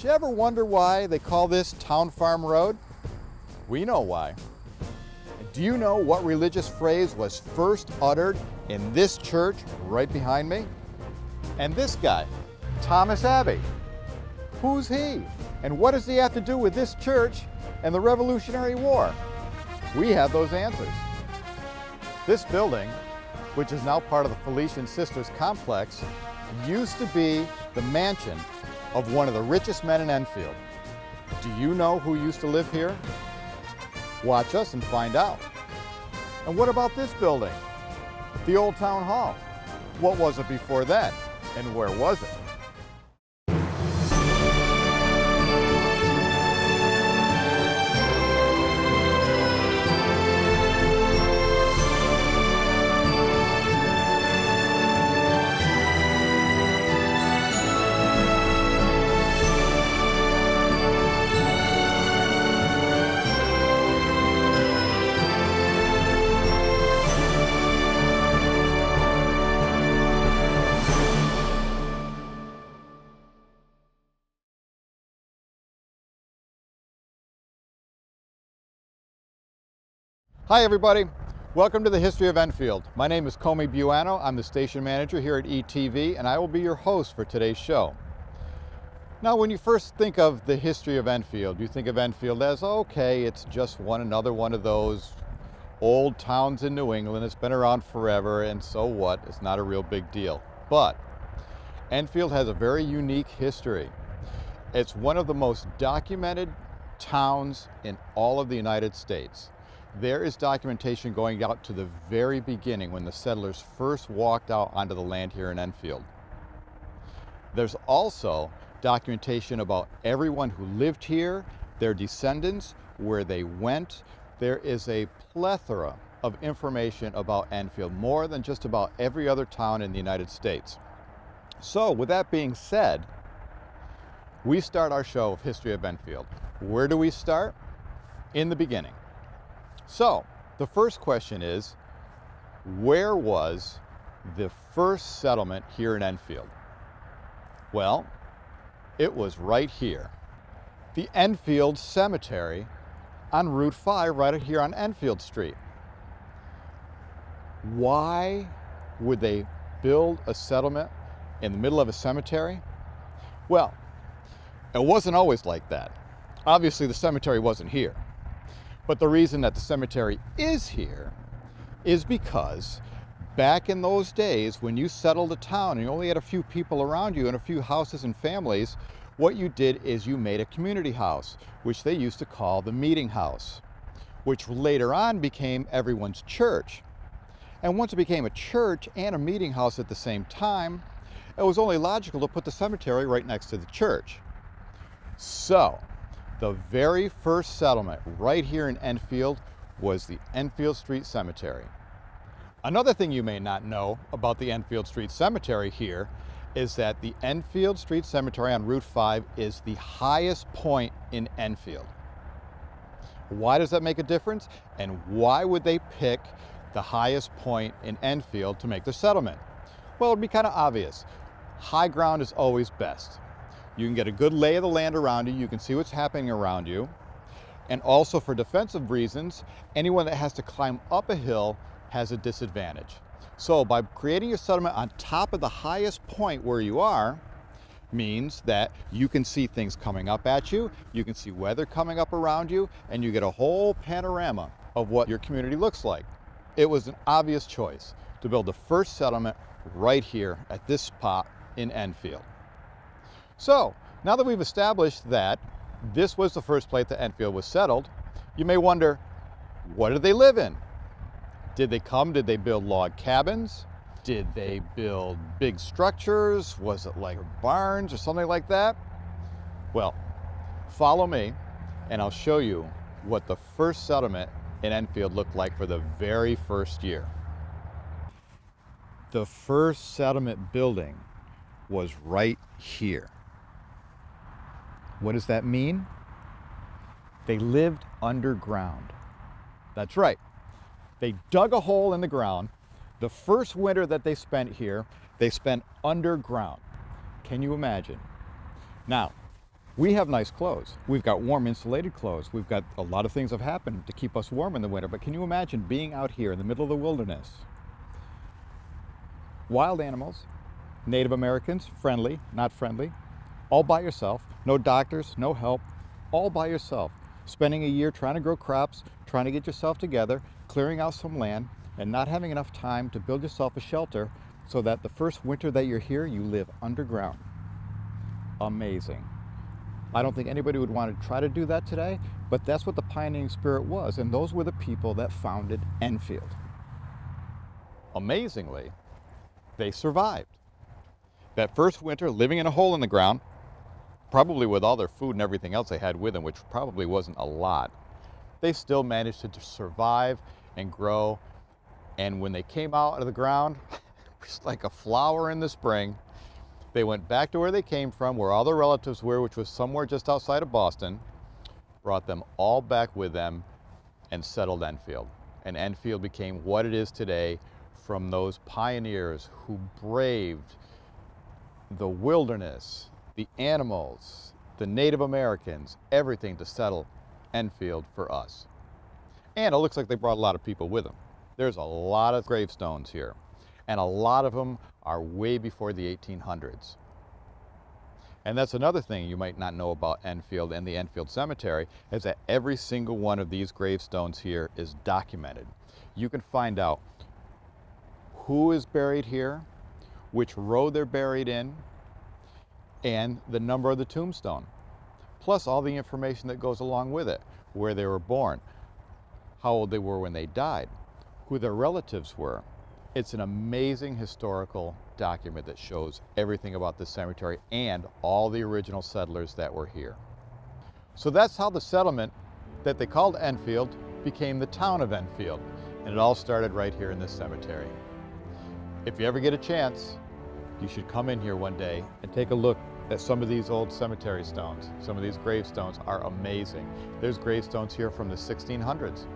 Did you ever wonder why they call this Town Farm Road? We know why. And do you know what religious phrase was first uttered in this church right behind me? And this guy, Thomas Abbey. Who's he? And what does he have to do with this church and the Revolutionary War? We have those answers. This building, which is now part of the Felician Sisters complex, used to be the mansion of one of the richest men in Enfield. Do you know who used to live here? Watch us and find out. And what about this building? The Old Town Hall. What was it before that? And where was it? Hi everybody, welcome to the History of Enfield. My name is Comey Buano. I'm the station manager here at ETV and I will be your host for today's show. Now when you first think of the history of Enfield, you think of Enfield as, okay, it's just another one of those old towns in New England. It's been around forever and so what? It's not a real big deal. But Enfield has a very unique history. It's one of the most documented towns in all of the United States. There is documentation going out to the very beginning when the settlers first walked out onto the land here in Enfield. There's also documentation about everyone who lived here, their descendants, where they went. There is a plethora of information about Enfield, more than just about every other town in the United States. So with that being said, we start our show of History of Enfield. Where do we start? In the beginning. So, the first question is, where was the first settlement here in Enfield? Well, it was right here. The Enfield Cemetery on Route 5, right here on Enfield Street. Why would they build a settlement in the middle of a cemetery? Well, it wasn't always like that. Obviously, the cemetery wasn't here. But the reason that the cemetery is here is because back in those days when you settled a town and you only had a few people around you and a few houses and families, what you did is you made a community house, which they used to call the meeting house, which later on became everyone's church. And once it became a church and a meeting house at the same time, it was only logical to put the cemetery right next to the church. So, the very first settlement right here in Enfield was the Enfield Street Cemetery. Another thing you may not know about the Enfield Street Cemetery here is that the Enfield Street Cemetery on Route 5 is the highest point in Enfield. Why does that make a difference? And why would they pick the highest point in Enfield to make the settlement? Well, it'd be kind of obvious. High ground is always best. You can get a good lay of the land around you. You can see what's happening around you. And also for defensive reasons, anyone that has to climb up a hill has a disadvantage. So by creating your settlement on top of the highest point where you are, means that you can see things coming up at you, you can see weather coming up around you, and you get a whole panorama of what your community looks like. It was an obvious choice to build the first settlement right here at this spot in Enfield. So, now that we've established that this was the first place that Enfield was settled, you may wonder, what did they live in? Did they build log cabins? Did they build big structures? Was it like barns or something like that? Well, follow me and I'll show you what the first settlement in Enfield looked like for the very first year. The first settlement building was right here. What does that mean? They lived underground. That's right. They dug a hole in the ground. The first winter that they spent here, they spent underground. Can you imagine? Now, We have nice clothes. We've got warm insulated clothes. We've got a lot of things have happened to keep us warm in the winter. But can you imagine being out here in the middle of the wilderness? Wild animals, Native Americans, friendly, not friendly, all by yourself, no doctors, no help, all by yourself. Spending a year trying to grow crops, trying to get yourself together, clearing out some land, and not having enough time to build yourself a shelter so that the first winter that you're here, you live underground. Amazing. I don't think anybody would want to try to do that today, but that's what the pioneering spirit was, and those were the people that founded Enfield. Amazingly, they survived. That first winter, living in a hole in the ground, probably with all their food and everything else they had with them, which probably wasn't a lot, they still managed to survive and grow. And when they came out of the ground, just like a flower in the spring, they went back to where they came from, where all their relatives were, which was somewhere just outside of Boston, brought them all back with them, and settled Enfield. And Enfield became what it is today from those pioneers who braved the wilderness, the animals, the Native Americans, everything to settle Enfield for us. And it looks like they brought a lot of people with them. There's a lot of gravestones here, and a lot of them are way before the 1800s. And that's another thing you might not know about Enfield and the Enfield Cemetery, is that every single one of these gravestones here is documented. You can find out who is buried here, which row they're buried in, and the number of the tombstone. Plus all the information that goes along with it, where they were born, how old they were when they died, who their relatives were. It's an amazing historical document that shows everything about this cemetery and all the original settlers that were here. So that's how the settlement that they called Enfield became the town of Enfield. And it all started right here in this cemetery. If you ever get a chance, you should come in here one day and take a look at some of these old cemetery stones. Some of these gravestones are amazing. There's gravestones here from the 1600s.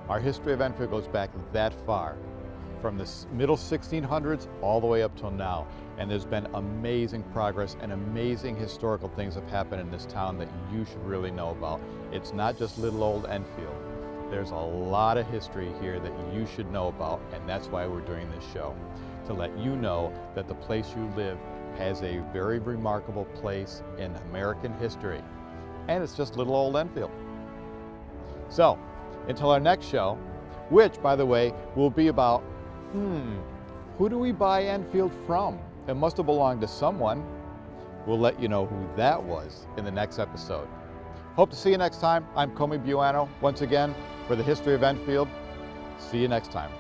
Our history of Enfield goes back that far, from the middle 1600s all the way up till now. And there's been amazing progress and amazing historical things have happened in this town that you should really know about. It's not just little old Enfield. There's a lot of history here that you should know about, and that's why we're doing this show, to let you know that the place you live has a very remarkable place in American history. And it's just little old Enfield. So, until our next show, which, by the way, will be about, who do we buy Enfield from? It must have belonged to someone. We'll let you know who that was in the next episode. Hope to see you next time. I'm Comey Buano, once again, for the History of Enfield. See you next time.